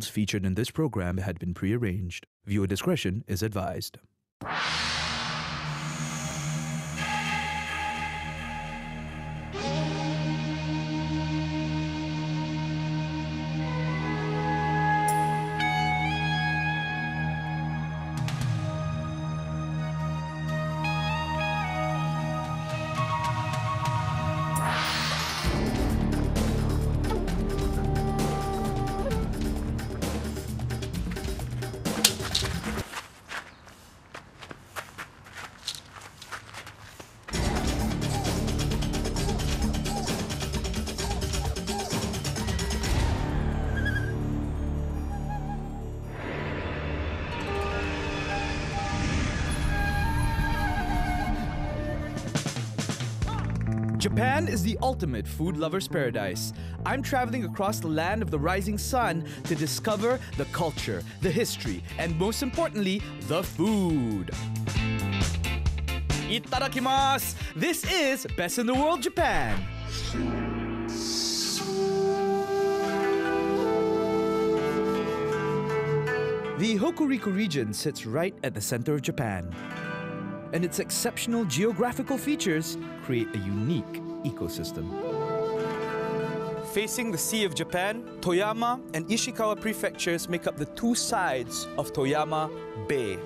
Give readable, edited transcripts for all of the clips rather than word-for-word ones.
worlds featured in this program had been prearranged. Viewer discretion is advised. Japan is the ultimate food lover's paradise. I'm traveling across the land of the rising sun to discover the culture, the history, and most importantly, the food. Itadakimasu! This is Best in the World Japan. The Hokuriku Region sits right at the center of Japan, and its exceptional geographical features create a unique ecosystem. Facing the Sea of Japan, Toyama and Ishikawa prefectures make up the two sides of Toyama Bay.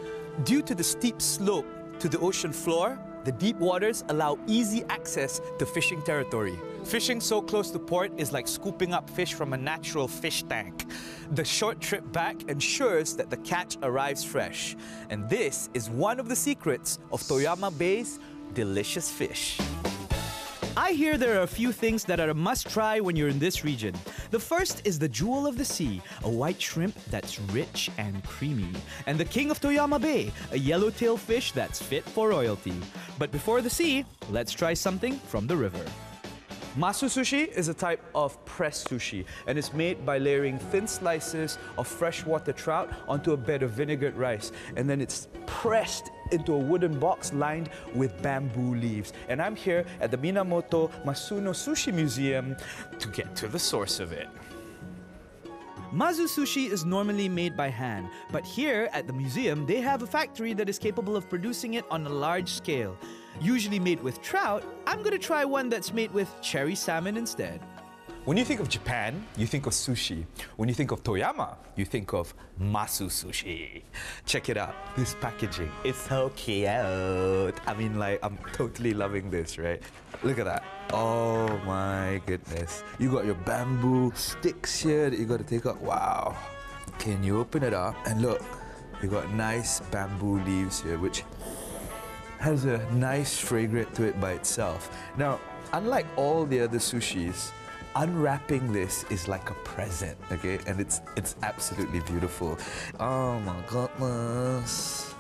Due to the steep slope to the ocean floor, the deep waters allow easy access to fishing territory. Fishing so close to port is like scooping up fish from a natural fish tank. The short trip back ensures that the catch arrives fresh. And this is one of the secrets of Toyama Bay's delicious fish. I hear there are a few things that are a must-try when you're in this region. The first is the jewel of the sea, a white shrimp that's rich and creamy. And the king of Toyama Bay, a yellowtail fish that's fit for royalty. But before the sea, let's try something from the river. Masa Sushi is a type of pressed sushi, and it's made by layering thin slices of freshwater trout onto a bed of vinegared rice, and then it's pressed into a wooden box lined with bamboo leaves. And I'm here at the Minamoto Masuno Sushi Museum to get to the source of it. Mizzou Sushi is normally made by hand, but here at the museum, they have a factory that is capable of producing it on a large scale. Usually made with trout, I'm gonna try one that's made with cherry salmon instead. When you think of Japan, you think of sushi. When you think of Toyama, you think of Masa Sushi. Check it out, this packaging. It's so cute. I mean, like, I'm totally loving this, right? Look at that. Oh my goodness. You got your bamboo sticks here that you got to take out. Wow. Can you open it up? And look, you got nice bamboo leaves here, which has a nice fragrance to it by itself. Now, unlike all the other sushis, unwrapping this is like a present, okay? And it's absolutely beautiful. Oh my goodness.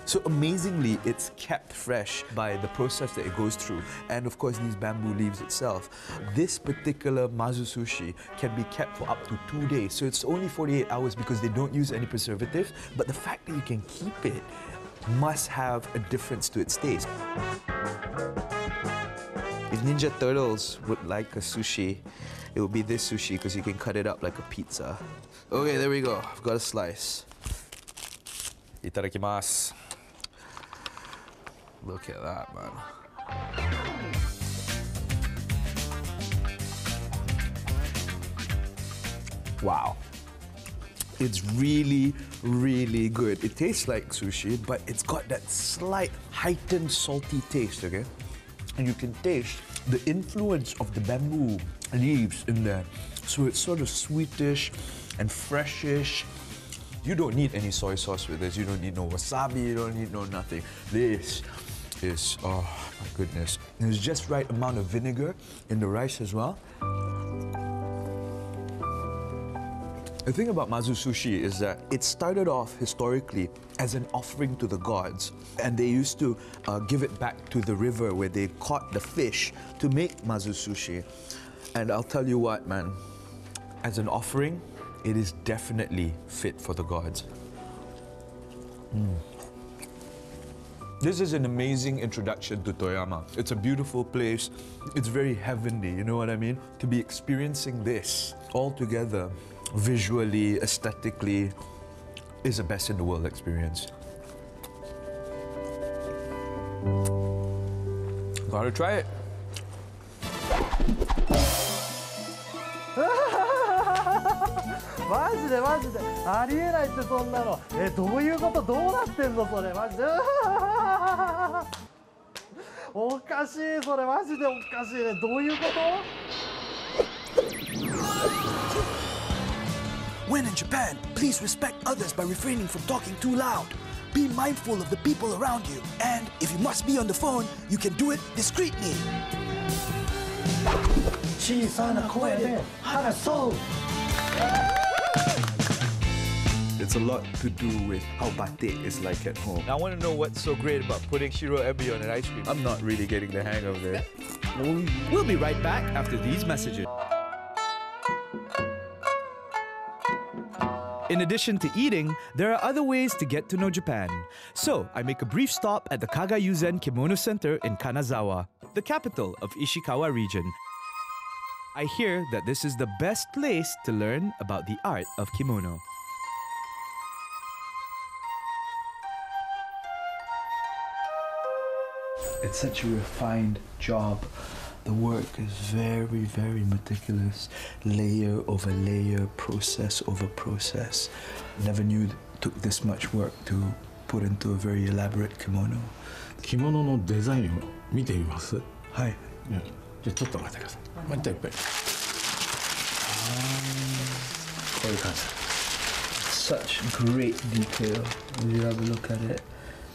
So amazingly, it's kept fresh by the process that it goes through. And of course, these bamboo leaves itself. This particular Mizzou Sushi can be kept for up to 2 days. So it's only 48 hours because they don't use any preservative. But the fact that you can keep it must have a difference to its taste. If Ninja Turtles would like a sushi, it would be this sushi because you can cut it up like a pizza. Okay, there we go. I've got a slice. Itadakimasu. Look at that, man. Wow. It's really, really good. It tastes like sushi, but it's got that slight heightened salty taste, okay? And you can taste the influence of the bamboo leaves in there. So it's sort of sweetish and freshish. You don't need any soy sauce with this. You don't need no wasabi. You don't need no nothing. This is, oh my goodness. There's just right amount of vinegar in the rice as well. The thing about Mizzou Sushi is that it started off historically as an offering to the gods, and they used to give it back to the river where they caught the fish to make Mizzou Sushi. And I'll tell you what, man, as an offering, it is definitely fit for the gods. This is an amazing introduction to Toyama. It's a beautiful place. It's very heavenly, you know what I mean? To be experiencing this all together visually, aesthetically, is a best in the world experience. Gotta try it. マジでマジでありえないってそんなのどういうことどうなってんのそれマジでおかしいそれマジでおかしいねどういうこと When in Japan, please respect others by refraining from talking too loud. Be mindful of the people around you. And if you must be on the phone, you can do it discreetly. 小さな声で話そう It's a lot to do with how batik is like at home. I want to know what's so great about putting shiro ebi on an ice cream. I'm not really getting the hang of it. We'll be right back after these messages. In addition to eating, there are other ways to get to know Japan. So, I make a brief stop at the Kagayuu Zen Kimono Center in Kanazawa, the capital of Ishikawa Region. I hear that this is the best place to learn about the art of kimono. It's such a refined job. The work is very, very meticulous. Layer over layer, process over process. Never knew it took this much work to put into a very elaborate kimono. 着物のデザインを見てみます。はい。じゃあちょっと待ってください。もう一回いっぱい。こういう感じ。Such great detail. When you have a look at it,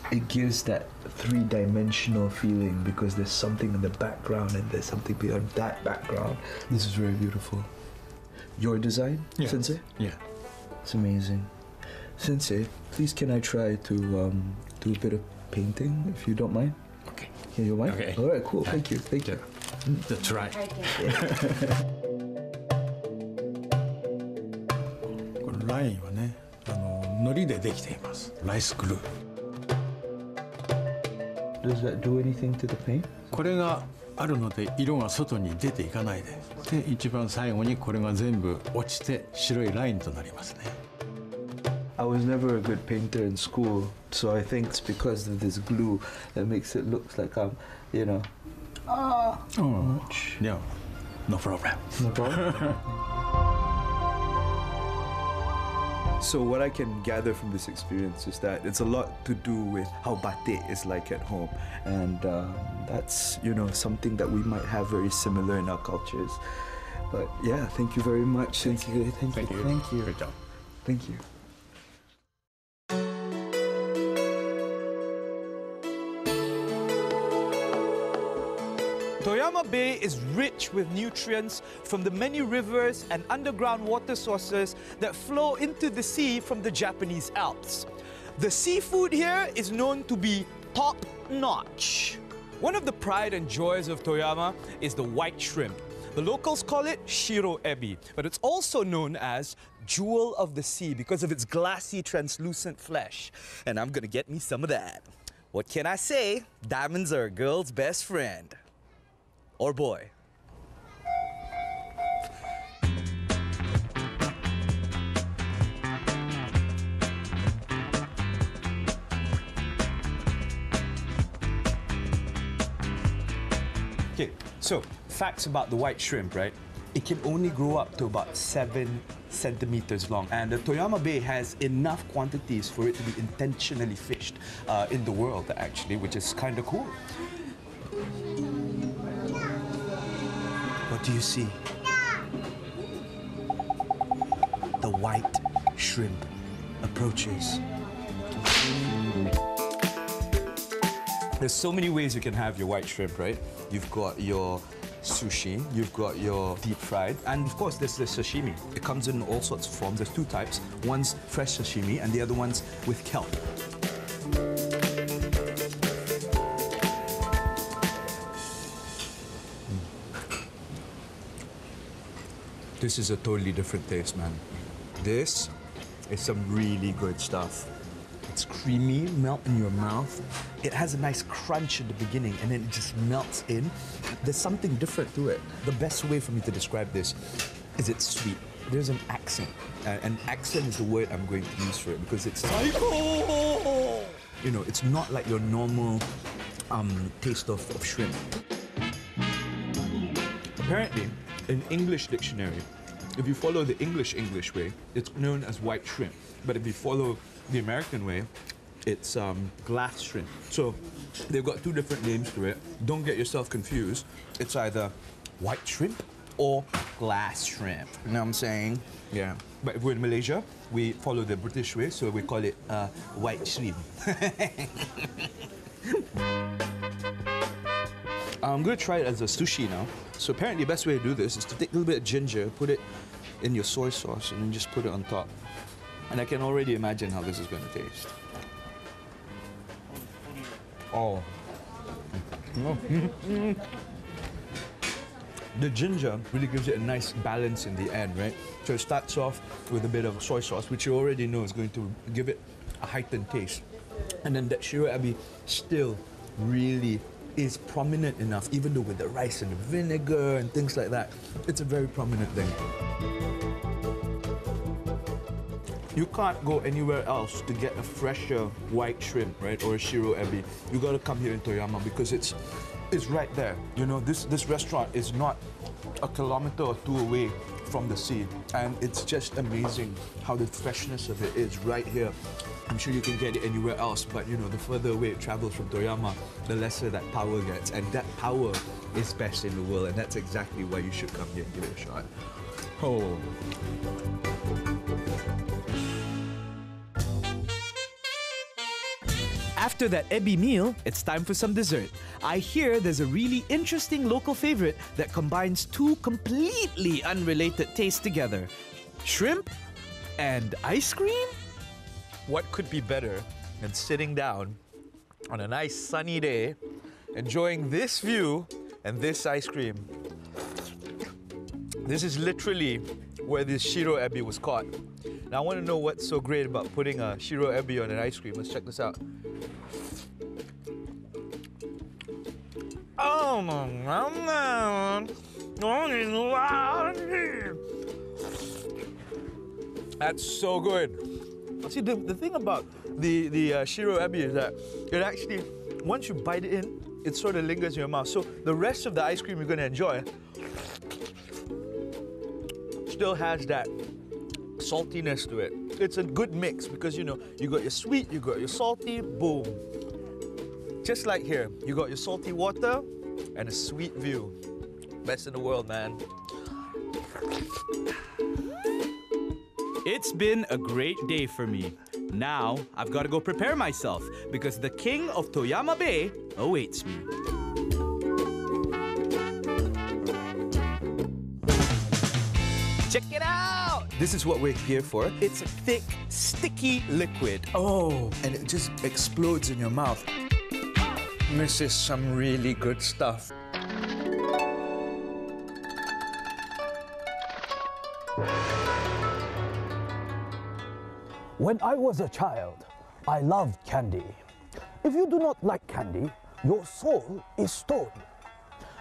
it gives that three-dimensional feeling because there's something in the background and there's something beyond that background. This is very beautiful. Your design, Yeah. Sensei? Yeah. It's amazing. Sensei, please can I try to do a bit of painting, if you don't mind? Okay. Yeah, you mind? Okay. All right, cool. Thank you. Thank you. Just try. このラインはね、糊でできています。ライスグルー。Does that do anything to the paint? これがあるので色が外に出ていかないで、で一番最後にこれが全部落ちて白いラインとなりますね。I was never a good painter in school, so I think it's because of this glue that makes it look like I'm, you know. Yeah, no problem. No problem. So what I can gather from this experience is that it's a lot to do with how batik is like at home, and that's something that we might have very similar in our cultures. But yeah, thank you very much, Sensei. Thank you. Thank you. Good job. Thank you. Toyama Bay is rich with nutrients from the many rivers and underground water sources that flow into the sea from the Japanese Alps. The seafood here is known to be top-notch. One of the pride and joys of Toyama is the white shrimp. The locals call it shiro ebi, but it's also known as jewel of the sea because of its glassy, translucent flesh. And I'm gonna get me some of that. What can I say? Diamonds are a girl's best friend. Or boy. Okay, so facts about the white shrimp, right? It can only grow up to about 7 centimeters long, and the Toyama Bay has enough quantities for it to be intentionally fished in the world, actually, which is kind of cool. What do you see? The white shrimp approaches. There's so many ways you can have your white shrimp, right? You've got your sushi, you've got your deep fried, and of course there's the sashimi. It comes in all sorts of forms. There's 2 types. One's fresh sashimi and the other one's with kelp. This is a totally different taste, man. This is some really good stuff. It's creamy, melt in your mouth. It has a nice crunch in the beginning and then it just melts in. There's something different to it. The best way for me to describe this is it's sweet. there's an accent. And accent is the word I'm going to use for it because it's psycho! You know, it's not like your normal taste of shrimp. Apparently, in English dictionary, if you follow the English way, it's known as white shrimp. But if you follow the American way, it's glass shrimp. So they've got two different names to it. Don't get yourself confused. It's either white shrimp or glass shrimp. You know what I'm saying? Yeah. But if we're in Malaysia, we follow the British way, so we call it white shrimp. I'm going to try it as a sushi now. So apparently the best way to do this is to take a little bit of ginger, put it in your soy sauce, and then just put it on top. And I can already imagine how this is going to taste. Oh. The ginger really gives it a nice balance in the end, right? So it starts off with a bit of soy sauce, which you already know is going to give it a heightened taste. And then that shiro ebi still really is prominent enough, even though with the rice and the vinegar and things like that, it's a very prominent thing. You can't go anywhere else to get a fresher white shrimp, right, or a shiro ebi. You gotta come here in Toyama because it's right there. You know, this restaurant is not a kilometer or two away from the sea, and it's just amazing how the freshness of it is right here. I'm sure you can get it anywhere else, but you know, the further away it travels from Toyama, the lesser that power gets, and that power is best in the world, and that's exactly why you should come here and give it a shot. Oh. After that ebi meal, it's time for some dessert. I hear there's a really interesting local favorite that combines two completely unrelated tastes together. Shrimp and ice cream? What could be better than sitting down on a nice sunny day, enjoying this view and this ice cream? This is literally where this shiro ebi was caught. Now I want to know what's so great about putting a shiro ebi on an ice cream. Let's check this out. Oh my God. That's so good. See, the thing about the shiro ebi is that it actually, once you bite it in, it sort of lingers in your mouth. So the rest of the ice cream you're going to enjoy still has that saltiness to it. It's a good mix because, you know, you got your sweet, you got your salty, boom. Just like here, you got your salty water and a sweet view. Best in the world, man. It's been a great day for me. Now, I've got to go prepare myself because the king of Toyama Bay awaits me. Check it out! This is what we're here for. It's a thick, sticky liquid. Oh, and it just explodes in your mouth. This is some really good stuff. When I was a child, I loved candy. If you do not like candy, your soul is stone.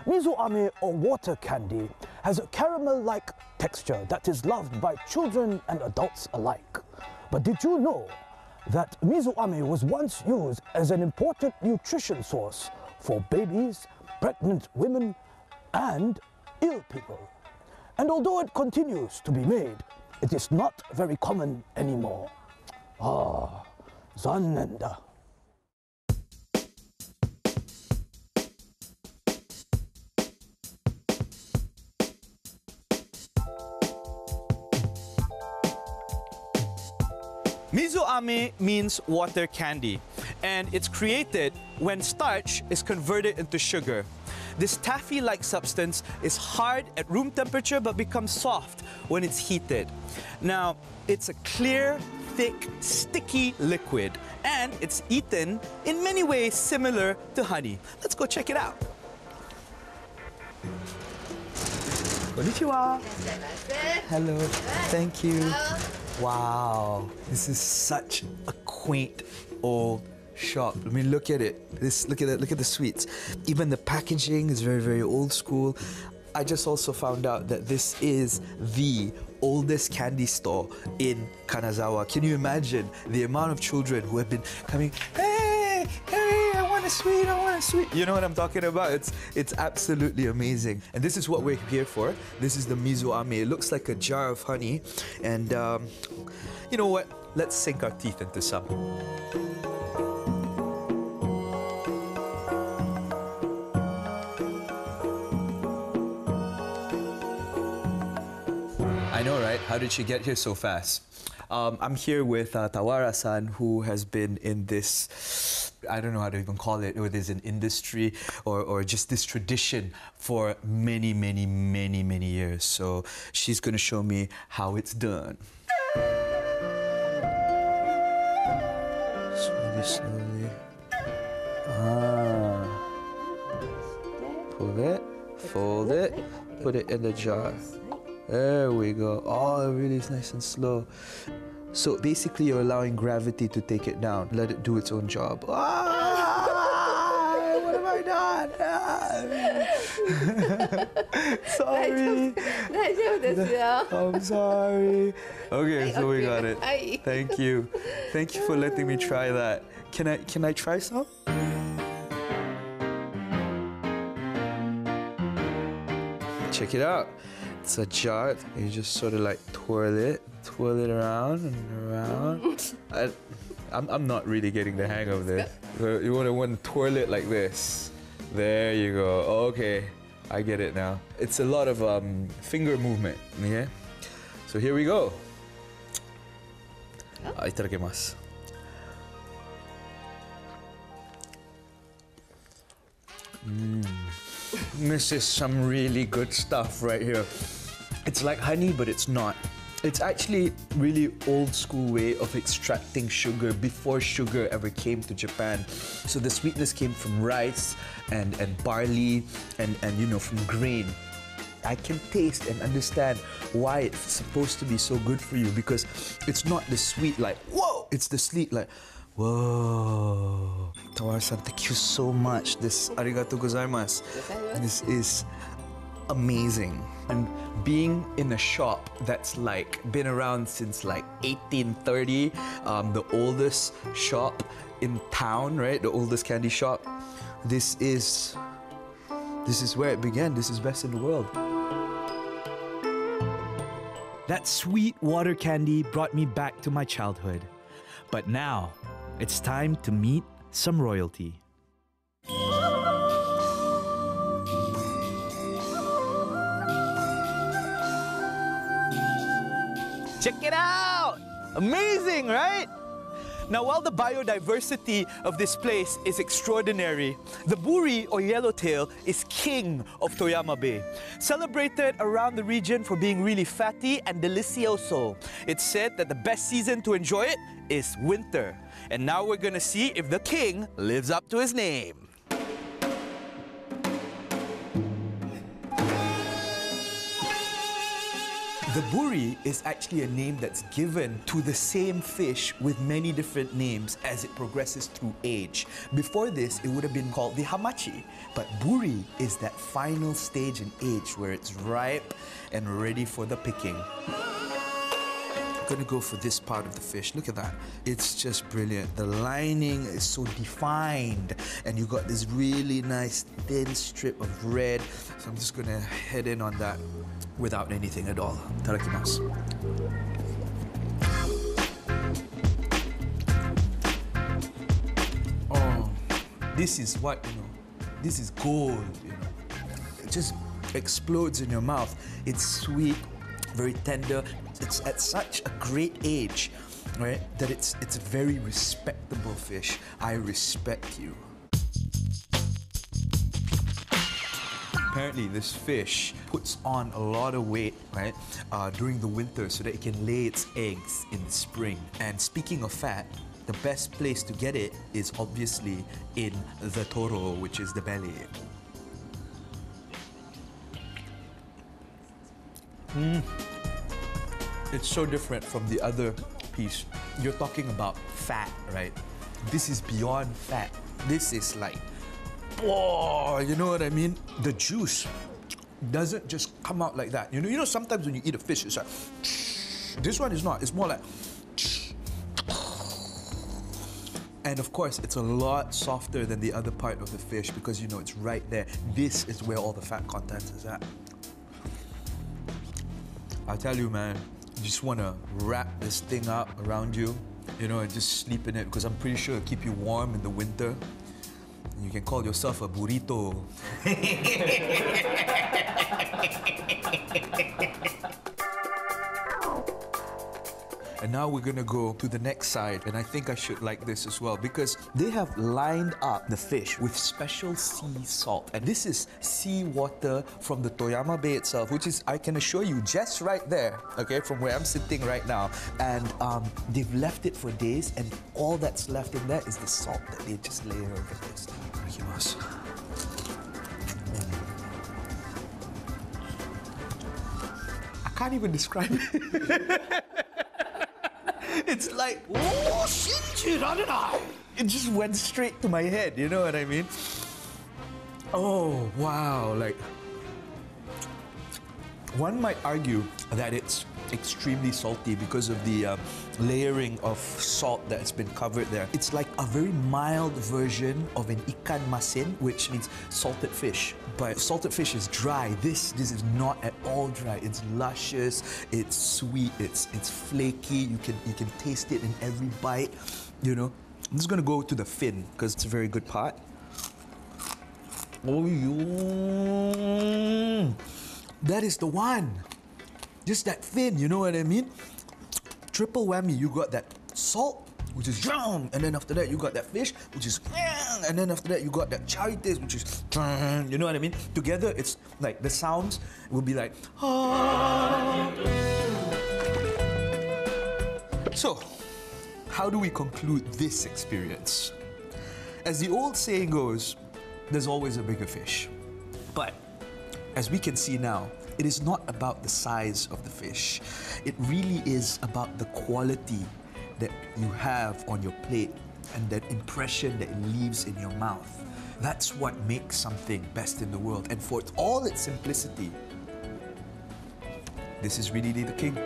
Mizzou Ame, or water candy, has a caramel-like texture that is loved by children and adults alike. But did you know that Mizzou Ame was once used as an important nutrition source for babies, pregnant women, and ill people? And although it continues to be made, it is not very common anymore. Ah, zannen da. Mizzou Ame means water candy, and it's created when starch is converted into sugar. This taffy-like substance is hard at room temperature but becomes soft when it's heated. Now, it's a clear, thick, sticky liquid, and it's eaten in many ways similar to honey. Let's go check it out. Konnichiwa. Hello. Thank you. Wow, this is such a quaint old shop. I mean, look at it. Look at the sweets. Even the packaging is very, very old school. I just also found out that this is the oldest candy store in Kanazawa. Can you imagine the amount of children who have been coming, hey, I want a sweet, I want a sweet. You know what I'm talking about? It's absolutely amazing. And this is what we're here for. This is the Mizzou Ame. It looks like a jar of honey. And you know what? Let's sink our teeth into some. I know, right? How did she get here so fast? I'm here with Tawara-san, who has been in this, I don't know how to even call it, whether it's an industry or just this tradition for many, many, many, many years. So she's going to show me how it's done. Slowly, slowly. Pull it, fold it, put it in the jar. There we go. Oh, it really is nice and slow. So basically, you're allowing gravity to take it down. Let it do its own job. Ah, what have I done? Sorry. I'm sorry. Okay, so we got it. Thank you. Thank you for letting me try that. Can I try some? Check it out. It's a jar. You just sort of like twirl it around and around. I'm not really getting the hang of this. So you want to twirl it like this. There you go. Okay, I get it now. It's a lot of finger movement. Yeah. So here we go. Itadakimasu. This is some really good stuff right here. It's like honey, but it's not. It's actually really old school way of extracting sugar before sugar ever came to Japan. So the sweetness came from rice and barley and you know, from grain. I can taste and understand why it's supposed to be so good for you, because it's not the sweet like, whoa! It's the sweet like, whoa. Tawara-san, thank you so much. Arigatou gozaimasu. This is amazing. And being in a shop that's like been around since like 1830, the oldest shop in town, right? The oldest candy shop. This is where it began. This is best in the world. That sweet water candy brought me back to my childhood. But now, it's time to meet some royalty. Check it out! Amazing, right? Now, while the biodiversity of this place is extraordinary, the buri, or yellowtail, is king of Toyama Bay. Celebrated around the region for being really fatty and delicioso. It's said that the best season to enjoy it is winter. And now we're gonna see if the king lives up to his name. The buri is actually a name that's given to the same fish with many different names as it progresses through age. Before this, it would have been called the hamachi, but buri is that final stage in age where it's ripe and ready for the picking. I'm gonna go for this part of the fish. Look at that. It's just brilliant. The lining is so defined, and you got this really nice thin strip of red. So I'm just gonna head in on that without anything at all. Itadakimasu. Oh, this is what, you know, this is gold, you know. It just explodes in your mouth. It's sweet, very tender. It's at such a great age, right, that it's a very respectable fish. I respect you. Apparently, this fish puts on a lot of weight, right, during the winter so that it can lay its eggs in the spring. And speaking of fat, the best place to get it is obviously in the toro, which is the belly. It's so different from the other piece. You're talking about fat, right? This is beyond fat. This is like, whoa, you know what I mean? The juice doesn't just come out like that. You know, sometimes when you eat a fish, it's like, this one is not. It's more like, and of course, it's a lot softer than the other part of the fish because, you know, it's right there. This is where all the fat content is at. I tell you, man, you just want to wrap this thing up around you, you know, and just sleep in it because I'm pretty sure it'll keep you warm in the winter. And you can call yourself a burrito. And now we're gonna go to the next side, and I think I should like this as well because they have lined up the fish with special sea salt. And this is seawater from the Toyama Bay itself, which is, I can assure you, just right there, okay, from where I'm sitting right now. And they've left it for days, and all that's left in there is the salt that they just layer over this. I can't even describe it. It's like, it just went straight to my head, you know what I mean? Oh, wow, like, one might argue that it's extremely salty because of the layering of salt that's been covered there. It's like a very mild version of an ikan masin, which means salted fish. But salted fish is dry. This is not at all dry. It's luscious, it's sweet, it's flaky. You can taste it in every bite, you know. I'm just gonna go to the fin because it's a very good part. Oh, that is the one. Just that fin, you know what I mean? Triple whammy. You got that salt, which is and then after that you got that fish, which is and then after that you got that chai taste, which is you know what I mean? Together, it's like the sounds will be like So, how do we conclude this experience? As the old saying goes, there's always a bigger fish. But as we can see now, it is not about the size of the fish. It really is about the quality that you have on your plate and that impression that it leaves in your mouth. That's what makes something best in the world. And for all its simplicity, this is really the king.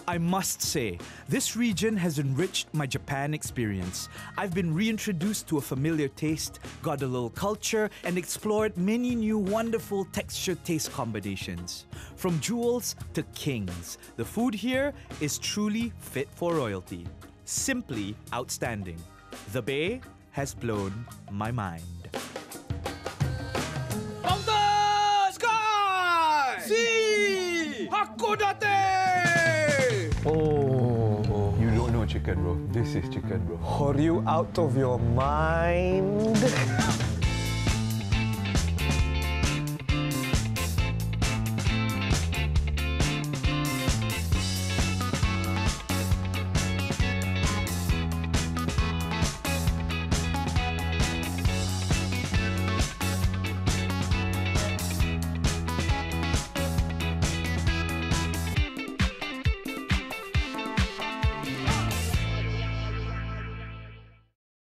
I must say, this region has enriched my Japan experience. I've been reintroduced to a familiar taste, got a little culture, and explored many new wonderful texture taste combinations. From jewels to kings, the food here is truly fit for royalty. Simply outstanding. The Bay has blown my mind. Mountain! Sky! Sea! Hakodate! Oh, you don't know chicken, bro. This is chicken, bro. Are you out of your mind?